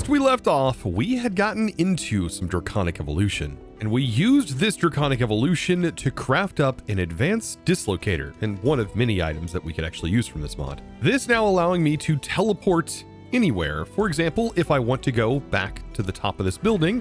Last we left off, we had gotten into some Draconic Evolution, and we used this Draconic Evolution to craft up an advanced dislocator, and one of many items that we could actually use from this mod. This now allowing me to teleport anywhere. For example, if I want to go back to the top of this building,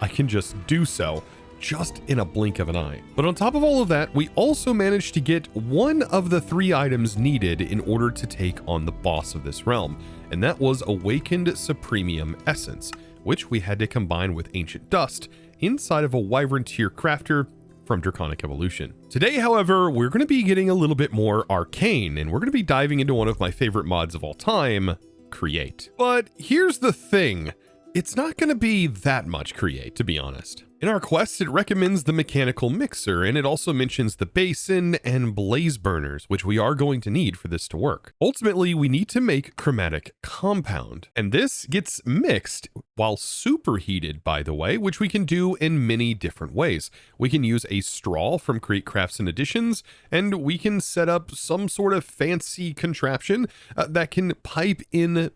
I can just do so, just in a blink of an eye. But on top of all of that, we also managed to get one of the 3 items needed in order to take on the boss of this realm, and that was Awakened Supremium Essence, which we had to combine with Ancient Dust inside of a Wyvern tier crafter from Draconic Evolution. Today, however, we're going to be getting a little bit more arcane, and we're going to be diving into one of my favorite mods of all time, Create. But here's the thing. It's not going to be that much Create, to be honest. In our quests, it recommends the mechanical mixer, and it also mentions the basin and blaze burners, which we are going to need for this to work. Ultimately, we need to make chromatic compound, and this gets mixed while superheated, by the way, which we can do in many different ways. We can use a straw from Create Crafts and Additions, and we can set up some sort of fancy contraption that can pipe in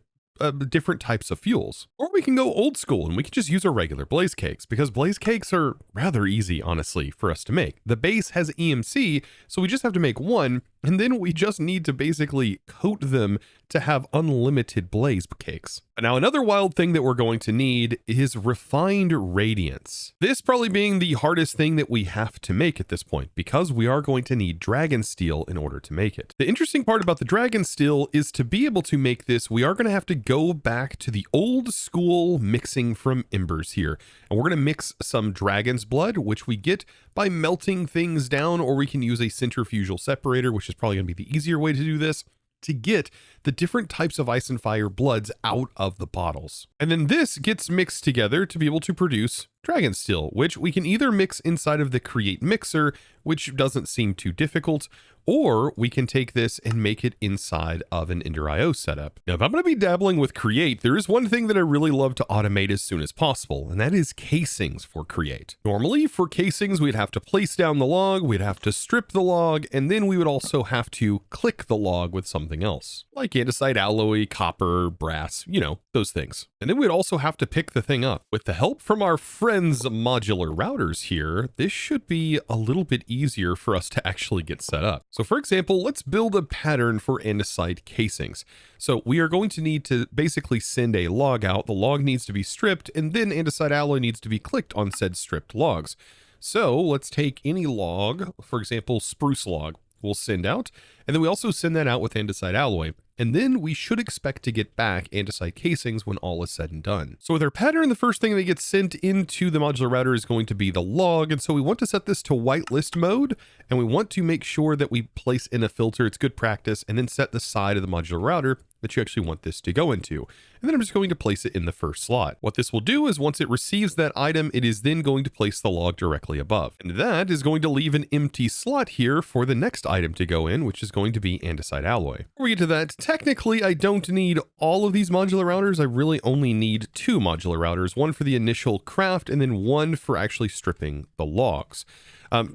different types of fuels. Or we can go old school and we can just use our regular blaze cakes, because blaze cakes are rather easy, honestly, for us to make. The base has EMC, so we just have to make one, and then we just need to basically coat them to have unlimited blaze cakes. Now, another wild thing that we're going to need is refined radiance. This probably being the hardest thing that we have to make at this point, because we are going to need dragon steel in order to make it. The interesting part about the dragon steel is to be able to make this, we are going to have to go back to the old school mixing from embers here. And we're going to mix some dragon's blood, which we get by melting things down, or we can use a centrifugal separator, which is probably going to be the easier way to do this, to get the different types of ice and fire bloods out of the bottles. And then this gets mixed together to be able to produce dragon steel, which we can either mix inside of the Create mixer, which doesn't seem too difficult, or we can take this and make it inside of an Ender.io setup. Now, if I'm going to be dabbling with Create, there is one thing that I really love to automate as soon as possible, and that is casings for Create. Normally, for casings, we'd have to place down the log, we'd have to strip the log, and then we would also have to click the log with something else, like andesite, alloy, copper, brass, you know, those things. And then we'd also have to pick the thing up. With the help from our friends modular routers here, this should be a little bit easier for us to actually get set up. So for example, let's build a pattern for andesite casings. So we are going to need to basically send a log out. The log needs to be stripped, and then andesite alloy needs to be clicked on said stripped logs. So let's take any log, for example, spruce log, we'll send out, and then we also send that out with andesite alloy. And then we should expect to get back andesite casings when all is said and done. So with our pattern, the first thing that gets sent into the modular router is going to be the log. And so we want to set this to whitelist mode, and we want to make sure that we place in a filter. It's good practice, and then set the side of the modular router that you actually want this to go into. And then I'm just going to place it in the first slot. What this will do is once it receives that item, it is then going to place the log directly above. And that is going to leave an empty slot here for the next item to go in, which is going to be andesite alloy. Before we get to that, technically I don't need all of these modular routers. I really only need 2 modular routers, one for the initial craft and then one for actually stripping the logs.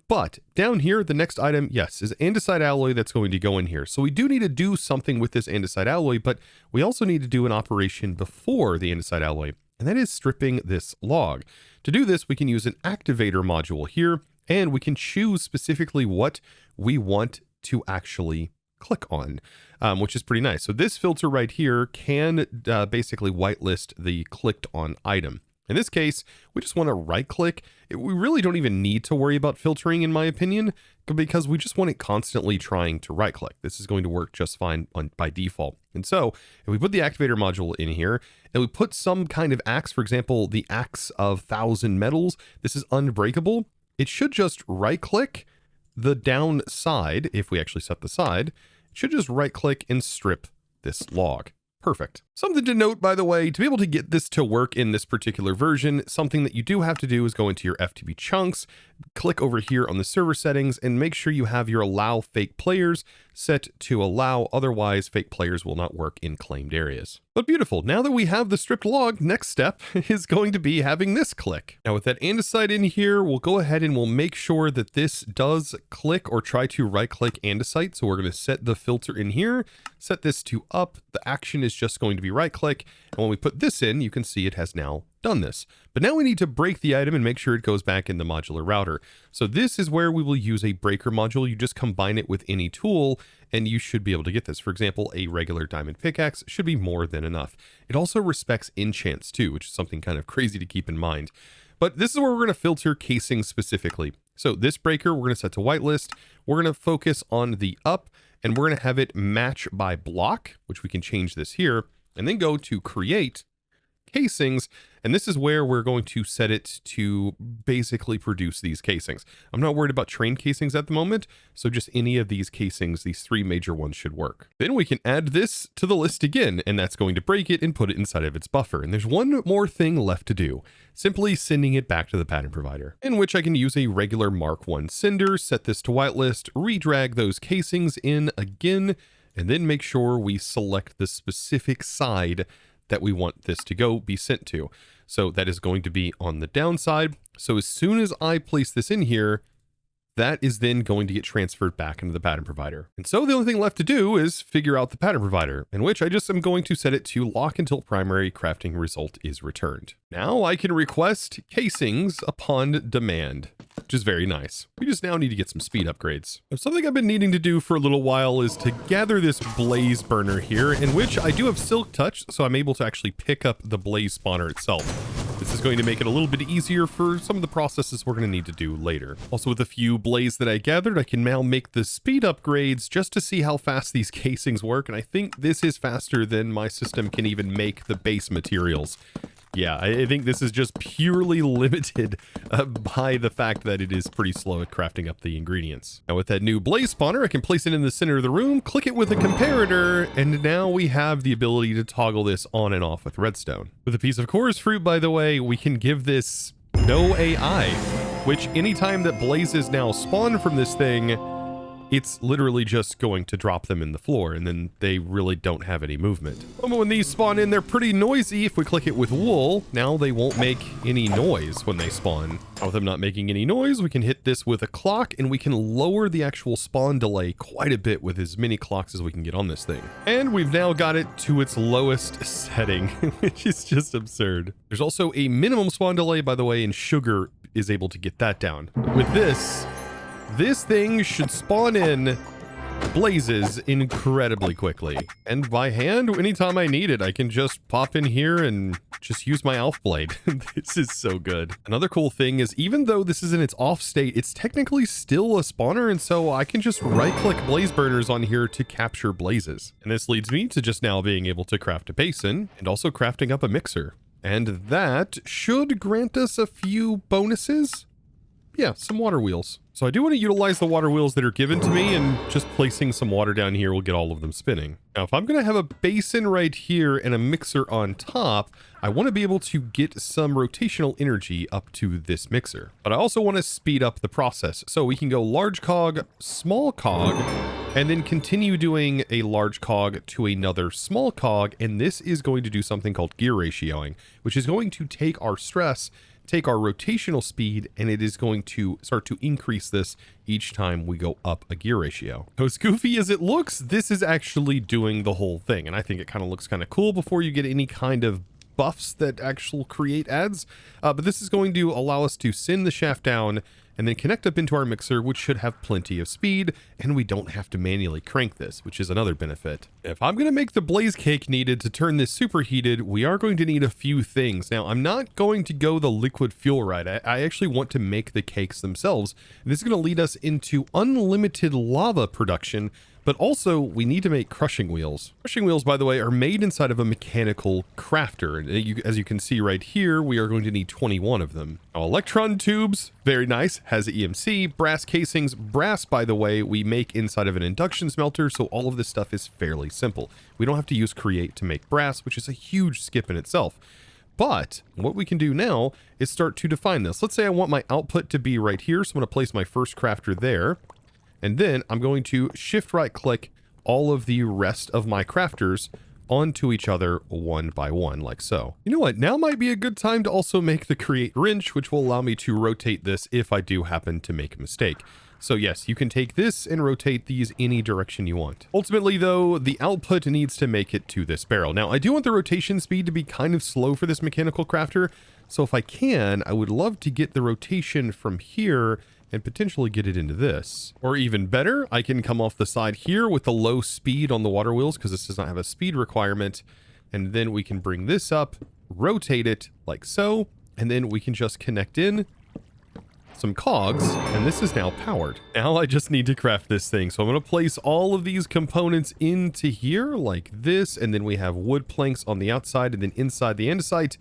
But down here, the next item, yes, is andesite alloy that's going to go in here. So we do need to do something with this andesite alloy, but we also need to do an operation before the andesite alloy, and that is stripping this log. To do this, we can use an activator module here, and we can choose specifically what we want to actually click on, which is pretty nice. So this filter right here can basically whitelist the clicked on item. In this case, we just want to right click. We really don't even need to worry about filtering, in my opinion, because we just want it constantly trying to right click. This is going to work just fine by default. And so if we put the activator module in here and we put some kind of axe, for example, the axe of 1,000 metals, this is unbreakable. It should just right click the down side. If we actually set the side, it should just right click and strip this log. Perfect. Something to note, by the way, to be able to get this to work in this particular version, something that you do have to do is go into your FTP chunks, click over here on the server settings, and make sure you have your allow fake players set to allow, otherwise fake players will not work in claimed areas. But beautiful, now that we have the stripped log, next step is going to be having this click. Now with that andesite in here, we'll go ahead and we'll make sure that this does click or try to right click andesite. So we're going to set the filter in here, set this to up. The action is just going to be we right click, and when we put this in, you can see it has now done this. But now we need to break the item and make sure it goes back in the modular router. So this is where we will use a breaker module. You just combine it with any tool and you should be able to get this. For example, a regular diamond pickaxe should be more than enough. It also respects enchants too, which is something kind of crazy to keep in mind. But this is where we're going to filter casings specifically. So this breaker, we're going to set to whitelist. We're going to focus on the up, and we're going to have it match by block, which we can change this here, and then go to create casings. And this is where we're going to set it to basically produce these casings. I'm not worried about trained casings at the moment, so just any of these casings, these 3 major ones, should work. Then we can add this to the list again, and that's going to break it and put it inside of its buffer. And there's one more thing left to do, simply sending it back to the pattern provider, in which I can use a regular Mark 1 sender, set this to whitelist, redrag those casings in again, and then make sure we select the specific side that we want this to be sent to. So that is going to be on the downside. So as soon as I place this in here, that is then going to get transferred back into the pattern provider. And so the only thing left to do is figure out the pattern provider, in which I just am going to set it to lock until primary crafting result is returned. Now I can request casings upon demand, which is very nice. We just now need to get some speed upgrades. Something I've been needing to do for a little while is to gather this blaze burner here, in which I do have silk touch, so I'm able to actually pick up the blaze spawner itself. This is going to make it a little bit easier for some of the processes we're going to need to do later. Also, with a few blaze that I gathered, I can now make the speed upgrades just to see how fast these casings work. And I think this is faster than my system can even make the base materials. Yeah, I think this is just purely limited by the fact that it is pretty slow at crafting up the ingredients. Now with that new blaze spawner, I can place it in the center of the room, click it with a comparator, and now we have the ability to toggle this on and off with redstone. With a piece of chorus fruit, by the way, we can give this no AI, which anytime that blazes now spawn from this thing, it's literally just going to drop them in the floor, and then they really don't have any movement. When these spawn in, they're pretty noisy. If we click it with wool, now they won't make any noise when they spawn. With them not making any noise, we can hit this with a clock, and we can lower the actual spawn delay quite a bit with as many clocks as we can get on this thing. And we've now got it to its lowest setting, which is just absurd. There's also a minimum spawn delay, by the way, and sugar is able to get that down. With this thing should spawn in blazes incredibly quickly. And by hand, anytime I need it, I can just pop in here and just use my elf blade. This is so good. Another cool thing is, even though this is in its off state, it's technically still a spawner, and so I can just right-click blaze burners on here to capture blazes. And this leads me to just now being able to craft a basin and also crafting up a mixer. And that should grant us a few bonuses. Yeah, some water wheels. So I do want to utilize the water wheels that are given to me, and just placing some water down here will get all of them spinning. Now, if I'm going to have a basin right here and a mixer on top, I want to be able to get some rotational energy up to this mixer. But I also want to speed up the process. So we can go large cog, small cog, and then continue doing a large cog to another small cog. And this is going to do something called gear ratioing, which is going to take our stress, take our rotational speed, and it is going to start to increase this each time we go up a gear ratio. So as goofy as it looks, this is actually doing the whole thing, and I think it kind of looks kind of cool before you get any kind of buffs that actually create ads. But this is going to allow us to send the shaft down and then connect up into our mixer, which should have plenty of speed, and we don't have to manually crank this, which is another benefit. If I'm going to make the blaze cake needed to turn this superheated, we are going to need a few things. Now, I'm not going to go the liquid fuel route. I actually want to make the cakes themselves. And this is going to lead us into unlimited lava production, but also we need to make crushing wheels. Crushing wheels, by the way, are made inside of a mechanical crafter. And as you can see right here, we are going to need 21 of them. Now, electron tubes, very nice, has EMC. Brass casings. Brass, by the way, we make inside of an induction smelter, so all of this stuff is fairly simple. We don't have to use create to make brass, which is a huge skip in itself. But what we can do now is start to define this. Let's say I want my output to be right here, so I'm going to place my first crafter there. And then I'm going to shift right click all of the rest of my crafters onto each other one by one, like so. You know what? Now might be a good time to also make the create wrench, which will allow me to rotate this if I do happen to make a mistake. So yes, you can take this and rotate these any direction you want. Ultimately though, the output needs to make it to this barrel. Now I do want the rotation speed to be kind of slow for this mechanical crafter. So if I can, I would love to get the rotation from here and potentially get it into this. Or even better, I can come off the side here with the low speed on the water wheels because this does not have a speed requirement. And then we can bring this up, rotate it like so, and then we can just connect in some cogs, and this is now powered. Now I just need to craft this thing. So I'm going to place all of these components into here like this, and then we have wood planks on the outside and then inside the andesite.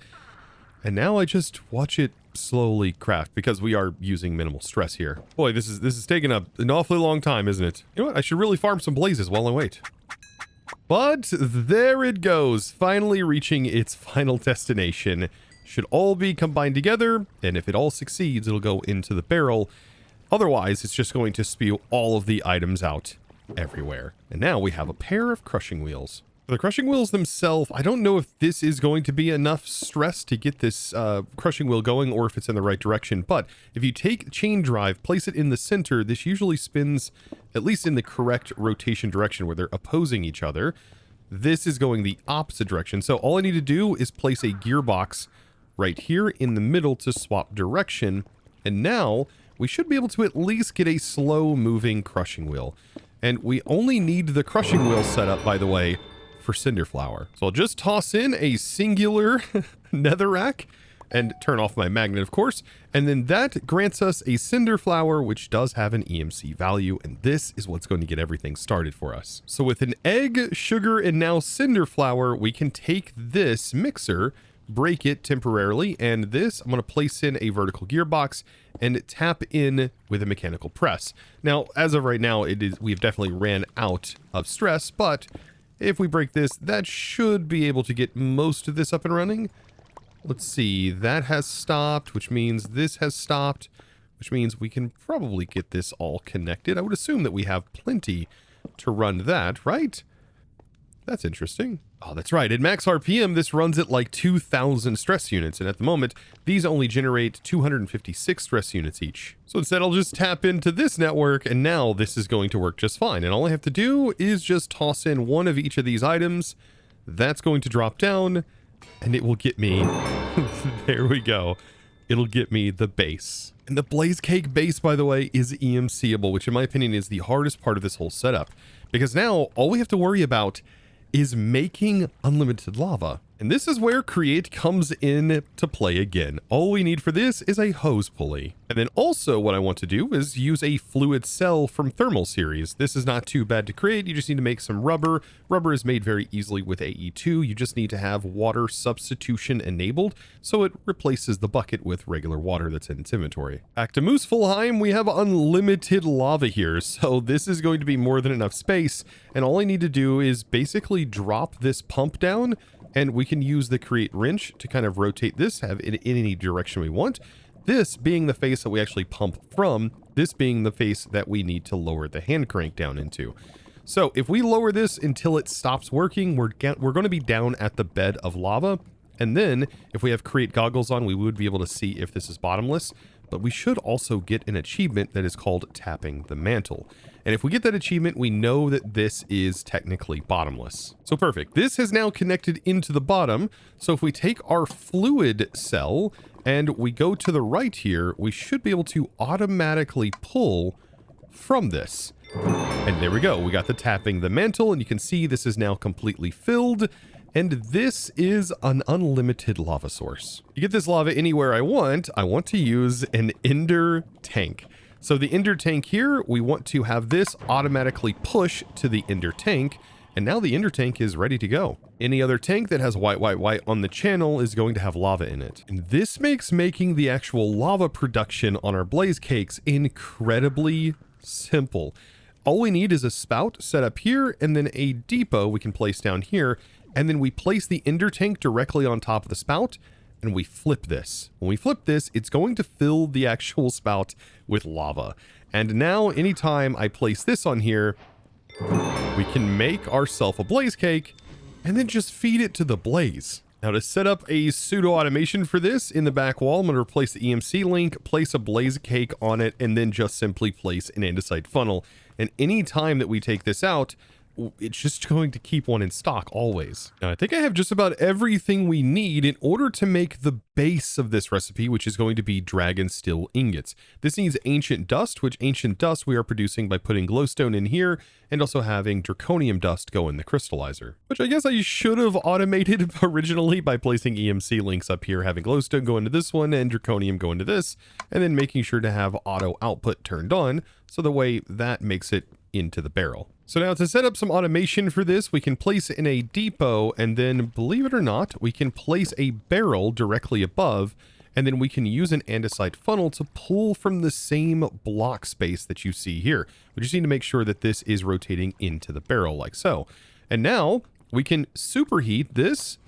And now I just watch it slowly craft because we are using minimal stress here. Boy, this is taking an awfully long time, isn't it? You know what? I should really farm some blazes while I wait. But there it goes, finally reaching its final destination. Should all be combined together, and if it all succeeds, it'll go into the barrel. Otherwise, it's just going to spew all of the items out everywhere. And now we have a pair of crushing wheels. For the crushing wheels themselves, I don't know if this is going to be enough stress to get this crushing wheel going or if it's in the right direction. But if you take chain drive, place it in the center, this usually spins at least in the correct rotation direction where they're opposing each other. This is going the opposite direction. So all I need to do is place a gearbox right here in the middle to swap direction. And now we should be able to at least get a slow moving crushing wheel. And we only need the crushing wheel set up, by the way, for cinder flower. So I'll just toss in a singular netherrack and turn off my magnet, of course. And then that grants us a cinder flower, which does have an EMC value. And this is what's going to get everything started for us. So with an egg, sugar, and now cinder flower, we can take this mixer, break it temporarily, and this I'm going to place in a vertical gearbox and tap in with a mechanical press. Now, as of right now, we've definitely ran out of stress, but if we break this, that should be able to get most of this up and running. Let's see, that has stopped, which means this has stopped, which means we can probably get this all connected. I would assume that we have plenty to run that, right? That's interesting. Oh, that's right. At max RPM, this runs at like 2,000 stress units. And at the moment, these only generate 256 stress units each. So instead, I'll just tap into this network, and now this is going to work just fine. And all I have to do is just toss in one of each of these items. That's going to drop down, and it will get me... There we go. It'll get me the base. And the Blaze Cake base, by the way, is EMCable, which in my opinion is the hardest part of this whole setup. Because now, all we have to worry about is making unlimited lava. And this is where Create comes in to play again. All we need for this is a hose pulley. And then also what I want to do is use a fluid cell from Thermal series. This is not too bad to create. You just need to make some rubber. Rubber is made very easily with AE2. You just need to have water substitution enabled, so it replaces the bucket with regular water that's in its inventory. Back to Muspelheim, we have unlimited lava here, so this is going to be more than enough space. And all I need to do is basically drop this pump down, and we can use the Create wrench to kind of rotate this, have it in any direction we want. This being the face that we actually pump from, this being the face that we need to lower the hand crank down into. So if we lower this until it stops working, we're going to be down at the bed of lava. And then if we have Create goggles on, we would be able to see if this is bottomless. But we should also get an achievement that is called Tapping the Mantle. And if we get that achievement, we know that this is technically bottomless. So perfect. This has now connected into the bottom. So if we take our fluid cell and we go to the right here, we should be able to automatically pull from this. And there we go. We got the Tapping the Mantle, and you can see this is now completely filled. And this is an unlimited lava source. You get this lava anywhere I want to use an ender tank. So the ender tank here, we want to have this automatically push to the ender tank. And now the ender tank is ready to go. Any other tank that has white on the channel is going to have lava in it. And this makes making the actual lava production on our blaze cakes incredibly simple. All we need is a spout set up here, and then a depot we can place down here. And then we place the ender tank directly on top of the spout, and we flip this. When we flip this, it's going to fill the actual spout with lava. And now, anytime I place this on here, we can make ourselves a blaze cake and then just feed it to the blaze. Now to set up a pseudo automation for this in the back wall, I'm going to replace the EMC link, place a blaze cake on it, and then just simply place an andesite funnel. And any time that we take this out, it's just going to keep one in stock always. Now I think I have just about everything we need in order to make the base of this recipe, which is going to be dragon steel ingots. This needs ancient dust, which ancient dust we are producing by putting glowstone in here and also having draconium dust go in the crystallizer, which I guess I should have automated originally by placing EMC links up here, having glowstone go into this one and draconium go into this, and then making sure to have auto output turned on so the way that makes it into the barrel. So now to set up some automation for this, we can place it in a depot, and then, believe it or not, we can place a barrel directly above, and then we can use an andesite funnel to pull from the same block space that you see here. We just need to make sure that this is rotating into the barrel like so. And now we can superheat this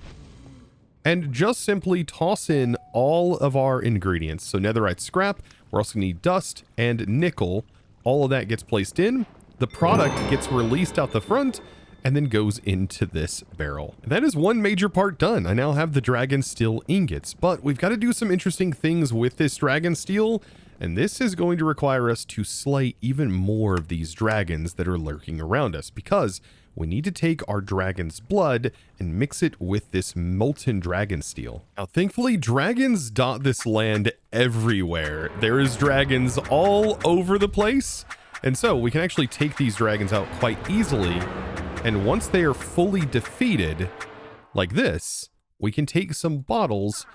and just simply toss in all of our ingredients. So netherite scrap, we're also gonna need dust and nickel. All of that gets placed in. The product gets released out the front and then goes into this barrel. And that is one major part done. I now have the dragon steel ingots, but we've got to do some interesting things with this dragon steel, and this is going to require us to slay even more of these dragons that are lurking around us, because we need to take our dragon's blood and mix it with this molten dragon steel. Now, thankfully, dragons dot this land everywhere. There is dragons all over the place. And so we can actually take these dragons out quite easily. And once they are fully defeated, like this, we can take some bottles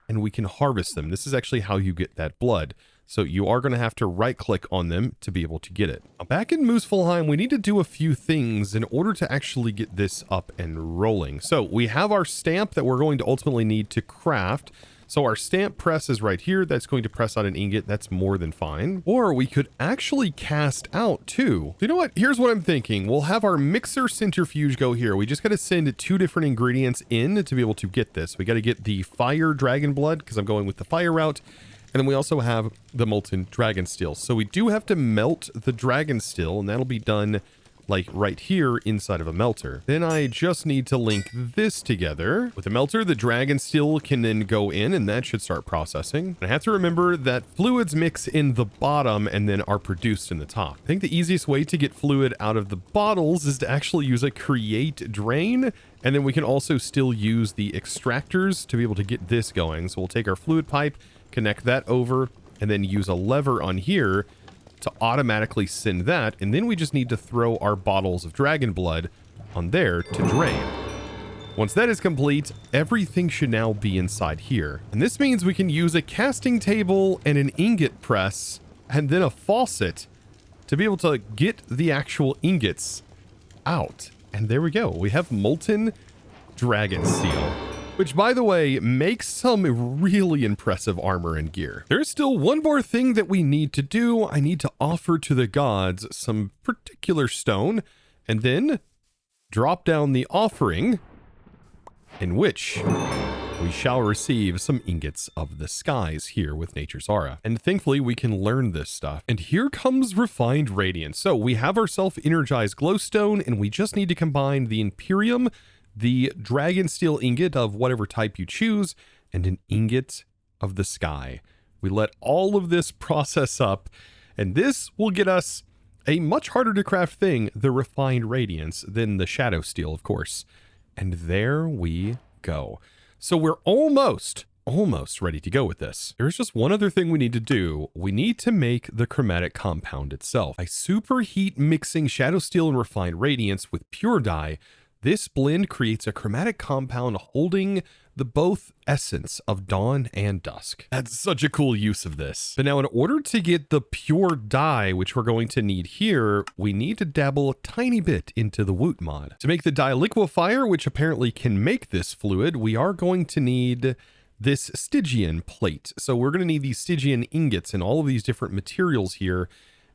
and we can harvest them. This is actually how you get that blood. So you are going to have to right click on them to be able to get it. Now, back in Muspelheim, we need to do a few things in order to actually get this up and rolling. So we have our stamp that we're going to ultimately need to craft. So our stamp press is right here. That's going to press out an ingot. That's more than fine. Or we could actually cast out too. You know what? Here's what I'm thinking. We'll have our mixer centrifuge go here. We just got to send 2 different ingredients in to be able to get this. We got to get the fire dragon blood because I'm going with the fire route. And then we also have the molten dragon steel. So we do have to melt the dragon steel, and that'll be done like right here inside of a melter. Then I just need to link this together. With the melter, the dragon steel can then go in and that should start processing. I have to remember that fluids mix in the bottom and then are produced in the top. I think the easiest way to get fluid out of the bottles is to actually use a create drain. And then we can also still use the extractors to be able to get this going. So we'll take our fluid pipe, connect that over, and then use a lever on here to automatically send that, and then we just need to throw our bottles of dragon blood on there to drain. Once that is complete, everything should now be inside here. And this means we can use a casting table and an ingot press and then a faucet to be able to get the actual ingots out. And there we go. We have molten dragon steel, which, by the way, makes some really impressive armor and gear. There's still one more thing that we need to do. I need to offer to the gods some particular stone and then drop down the offering, in which we shall receive some ingots of the skies here with Nature's Aura. And thankfully, we can learn this stuff. And here comes refined radiance. So we have ourselves energized glowstone, and we just need to combine the Imperium, the dragon steel ingot of whatever type you choose, and an ingot of the sky. We let all of this process up, and this will get us a much harder to craft thing, the refined radiance, than the shadow steel, of course. And there we go. So we're almost ready to go with this. There's just one other thing we need to do. We need to make the chromatic compound itself. By superheat mixing shadow steel and refined radiance with pure dye, this blend creates a chromatic compound holding the both essence of dawn and dusk. That's such a cool use of this. But now in order to get the pure dye, which we're going to need here, we need to dabble a tiny bit into the Woot mod. To make the dye liquifier, which apparently can make this fluid, we are going to need this stygian plate. So we're going to need these stygian ingots and all of these different materials here.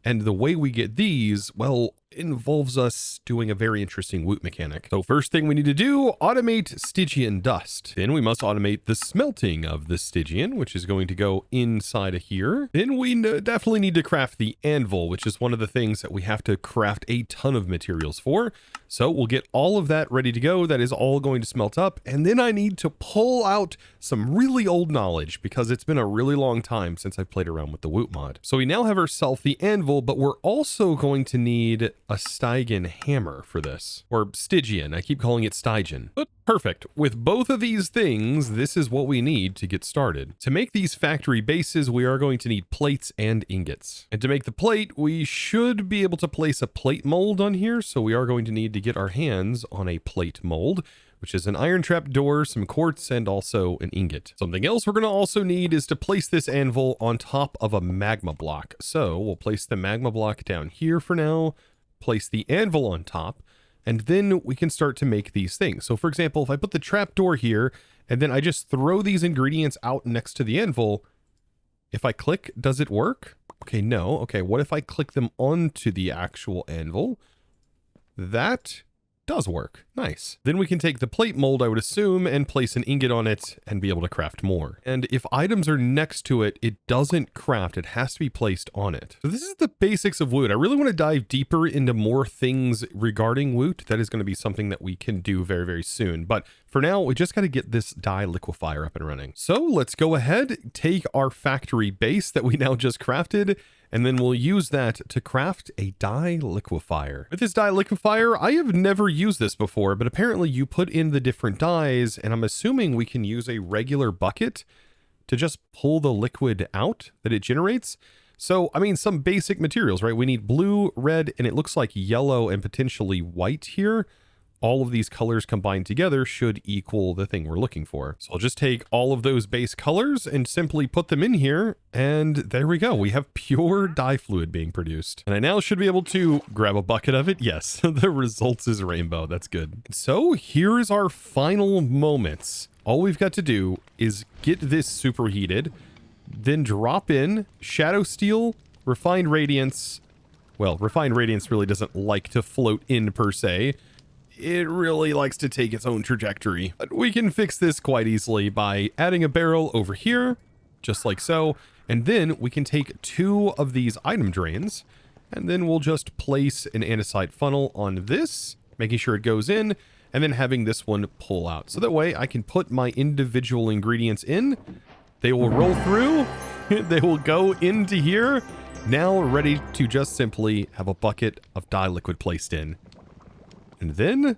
And the way we get these, well, involves us doing a very interesting Woot mechanic. So first thing we need to do, automate Stygian dust. Then we must automate the smelting of the Stygian, which is going to go inside of here. Then we definitely need to craft the anvil, which is one of the things that we have to craft a ton of materials for. So we'll get all of that ready to go. That is all going to smelt up. And then I need to pull out some really old knowledge because it's been a really long time since I've played around with the Woot mod. So we now have ourselves the anvil, but we're also going to need a stygian hammer for this, or stygian. I keep calling it stygian, but perfect. With both of these things, this is what we need to get started. To make these factory bases, we are going to need plates and ingots. And to make the plate, we should be able to place a plate mold on here. So we are going to need to get our hands on a plate mold, which is an iron trap door, some quartz, and also an ingot. Something else we're going to also need is to place this anvil on top of a magma block. So we'll place the magma block down here for now, place the anvil on top, and then we can start to make these things. So for example, if I put the trap door here, and then I just throw these ingredients out next to the anvil, if I click, does it work? Okay, no. Okay, what if I click them onto the actual anvil? That does work. Nice. Then we can take the plate mold, I would assume, and place an ingot on it and be able to craft more. And if items are next to it, it doesn't craft. It has to be placed on it. So this is the basics of Woot. I really want to dive deeper into more things regarding Woot. That is going to be something that we can do very, very soon. But for now, we just got to get this dye liquifier up and running. So let's go ahead, take our factory base that we now just crafted, and then we'll use that to craft a dye liquifier. With this dye liquifier, I have never used this before, but apparently you put in the different dyes, and I'm assuming we can use a regular bucket to just pull the liquid out that it generates. So, I mean, some basic materials, right? We need blue, red, and it looks like yellow and potentially white here. All of these colors combined together should equal the thing we're looking for. So I'll just take all of those base colors and simply put them in here. And there we go. We have pure dye fluid being produced. And I now should be able to grab a bucket of it. Yes, the results is rainbow. That's good. So here is our final moments. All we've got to do is get this superheated, then drop in shadow steel, refined radiance. Well, refined radiance really doesn't like to float in per se. It really likes to take its own trajectory. But we can fix this quite easily by adding a barrel over here, just like so. And then we can take 2 of these item drains, and then we'll just place an andesite funnel on this, making sure it goes in, and then having this one pull out. So that way I can put my individual ingredients in. They will roll through. They will go into here. Now ready to just simply have a bucket of dye liquid placed in. And then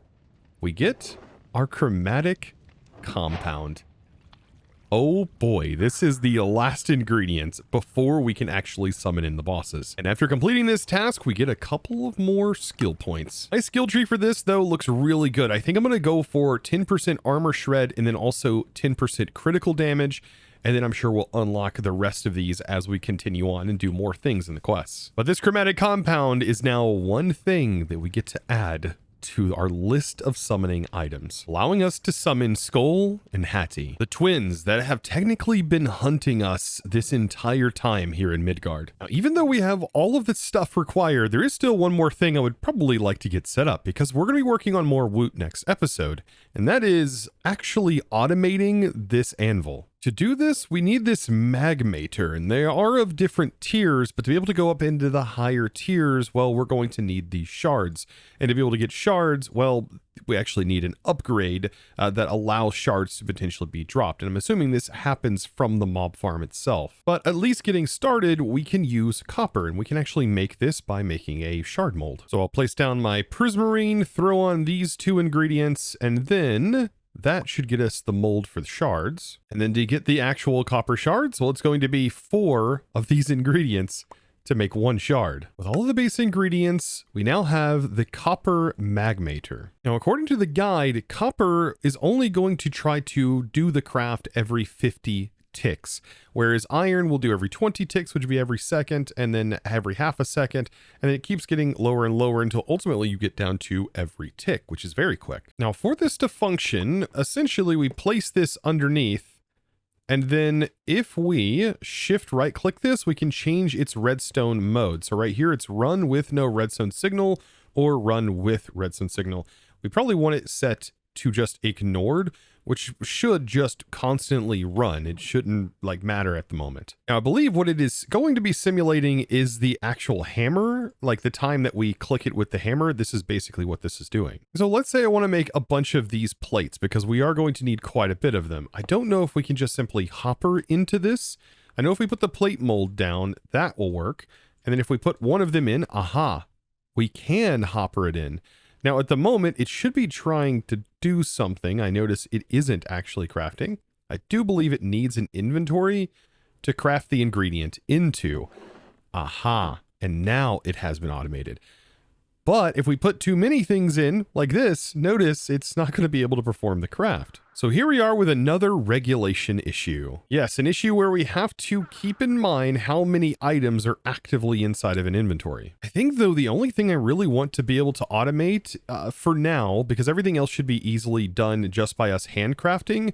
we get our chromatic compound. Oh boy, this is the last ingredient before we can actually summon in the bosses. And after completing this task, we get a couple of more skill points. My skill tree for this, though, looks really good. I think I'm going to go for 10% armor shred and then also 10% critical damage. And then I'm sure we'll unlock the rest of these as we continue on and do more things in the quests. But this chromatic compound is now one thing that we get to add to our list of summoning items, allowing us to summon Skull and Hattie, the twins that have technically been hunting us this entire time here in Midgard. Now, even though we have all of the stuff required, there is still one more thing I would probably like to get set up, because we're going to be working on more Woot next episode, and that is actually automating this anvil. To do this, we need this magmator, and they are of different tiers, but to be able to go up into the higher tiers, well, we're going to need these shards. And to be able to get shards, well, we actually need an upgrade that allows shards to potentially be dropped. And I'm assuming this happens from the mob farm itself. But at least getting started, we can use copper, and we can actually make this by making a shard mold. So I'll place down my prismarine, throw on these 2 ingredients, and then that should get us the mold for the shards. And then to get the actual copper shards, well, it's going to be 4 of these ingredients to make 1 shard. With all of the base ingredients, we now have the copper magmator. Now, according to the guide, copper is only going to try to do the craft every 50 ticks, whereas iron will do every 20 ticks, which would be every second, and then every half a second, and then it keeps getting lower and lower until ultimately you get down to every tick, which is very quick. Now, for this to function, essentially we place this underneath, and then if we shift right click this, we can change its redstone mode. So right here, it's run with no redstone signal, or run with redstone signal. We probably want it set to just ignored, which should just constantly run. It shouldn't like matter at the moment. Now, I believe what it is going to be simulating is the actual hammer, like the time that we click it with the hammer. This is basically what this is doing. So let's say I want to make a bunch of these plates because we are going to need quite a bit of them. I don't know if we can just simply hopper into this. I know if we put the plate mold down, that will work. And then if we put one of them in, aha, we can hopper it in. Now, at the moment, it should be trying to do something. I notice it isn't actually crafting. I do believe it needs an inventory to craft the ingredient into. Aha. And now it has been automated. But if we put too many things in, like this, notice it's not going to be able to perform the craft. So here we are with another regulation issue. Yes, an issue where we have to keep in mind how many items are actively inside of an inventory. I think, though, the only thing I really want to be able to automate for now, because everything else should be easily done just by us handcrafting,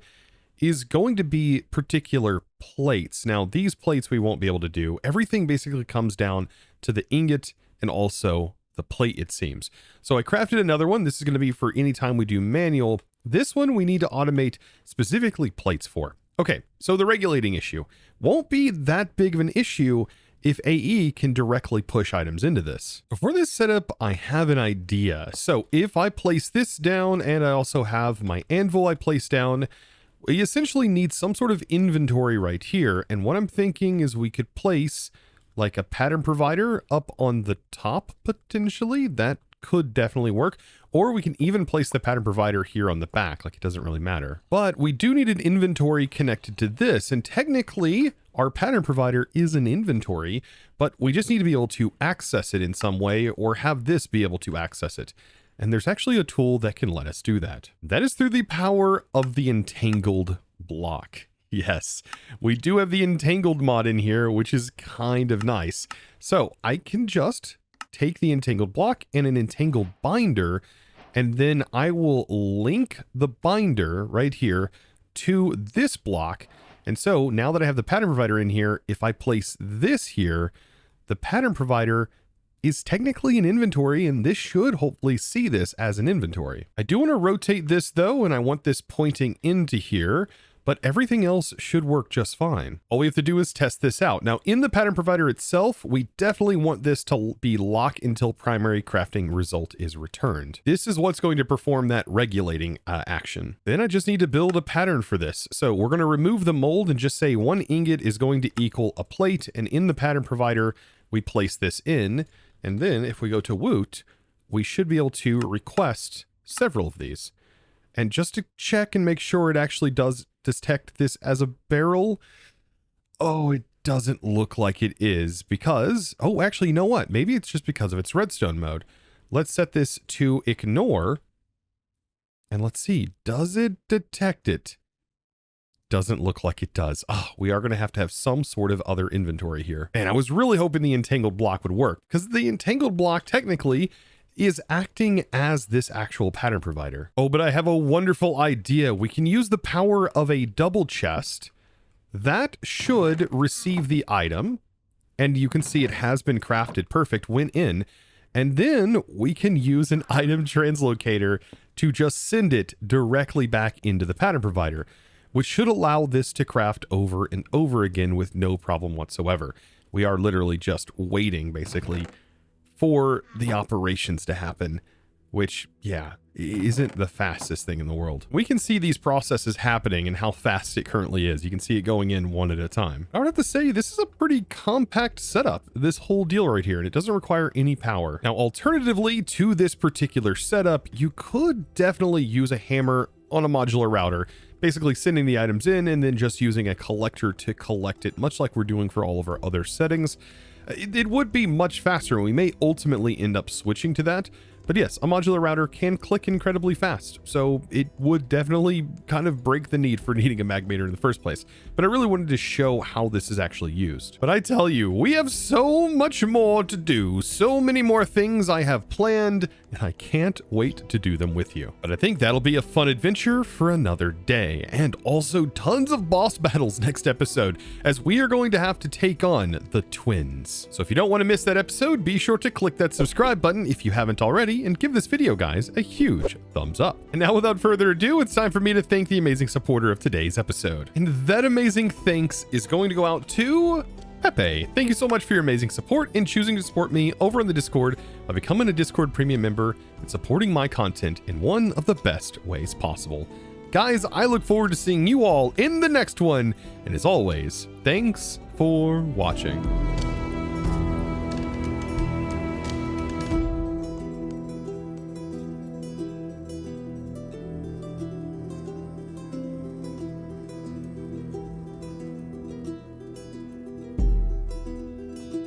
is going to be particular plates. Now, these plates we won't be able to do. Everything basically comes down to the ingot and also the plate, it seems. So I crafted another one. This is going to be for any time we do manual. This one we need to automate specifically plates for. Okay, so the regulating issue won't be that big of an issue if AE can directly push items into this. For this setup, I have an idea. So if I place this down and I also have my anvil I place down, we essentially need some sort of inventory right here. And what I'm thinking is we could place like a pattern provider up on the top, potentially. That could definitely work. Or we can even place the pattern provider here on the back, like it doesn't really matter. But we do need an inventory connected to this. And technically, our pattern provider is an inventory, but we just need to be able to access it in some way or have this be able to access it. And there's actually a tool that can let us do that. That is through the power of the entangled block. Yes, we do have the entangled mod in here, which is kind of nice. So I can just take the entangled block and an entangled binder, and then I will link the binder right here to this block. And so now that I have the pattern provider in here, if I place this here, the pattern provider is technically an inventory, and this should hopefully see this as an inventory. I do want to rotate this though, and I want this pointing into here, but everything else should work just fine. All we have to do is test this out. Now, in the pattern provider itself, we definitely want this to be lock until primary crafting result is returned. This is what's going to perform that regulating action. Then I just need to build a pattern for this. So we're going to remove the mold and just say 1 ingot is going to equal a plate. And in the pattern provider, we place this in. And then if we go to Woot, we should be able to request several of these. And just to check and make sure it actually does detect this as a barrel. Oh, it doesn't look like it is because, oh, actually, you know what? Maybe it's just because of its redstone mode. Let's set this to ignore. And let's see, does it detect it? Doesn't look like it does. Oh, we are going to have some sort of other inventory here. And I was really hoping the entangled block would work because the entangled block technically is acting as this actual pattern provider. Oh, but I have a wonderful idea. We can use the power of a double chest. That should receive the item. And you can see it has been crafted perfect, went in. And then we can use an item translocator to just send it directly back into the pattern provider, which should allow this to craft over and over again with no problem whatsoever. We are literally just waiting, basically, for the operations to happen, which, yeah, isn't the fastest thing in the world. We can see these processes happening and how fast it currently is. You can see it going in one at a time. I would have to say this is a pretty compact setup, this whole deal right here, and it doesn't require any power. Now, alternatively to this particular setup, you could definitely use a hammer on a modular router, basically sending the items in and then just using a collector to collect it, much like we're doing for all of our other settings. It would be much faster, and we may ultimately end up switching to that, But yes, a modular router can click incredibly fast, so it would definitely kind of break the need for needing a mag meter in the first place. But I really wanted to show how this is actually used. But I tell you, we have so much more to do, so many more things I have planned, and I can't wait to do them with you. But I think that'll be a fun adventure for another day, and also tons of boss battles next episode, as we are going to have to take on the twins. So if you don't want to miss that episode, be sure to click that subscribe button if you haven't already, and give this video, guys, a huge thumbs up. And now, without further ado, it's time for me to thank the amazing supporter of today's episode. And that amazing thanks is going to go out to Pepe. Thank you so much for your amazing support in choosing to support me over on the Discord by becoming a Discord premium member and supporting my content in one of the best ways possible. Guys, I look forward to seeing you all in the next one. And as always, thanks for watching.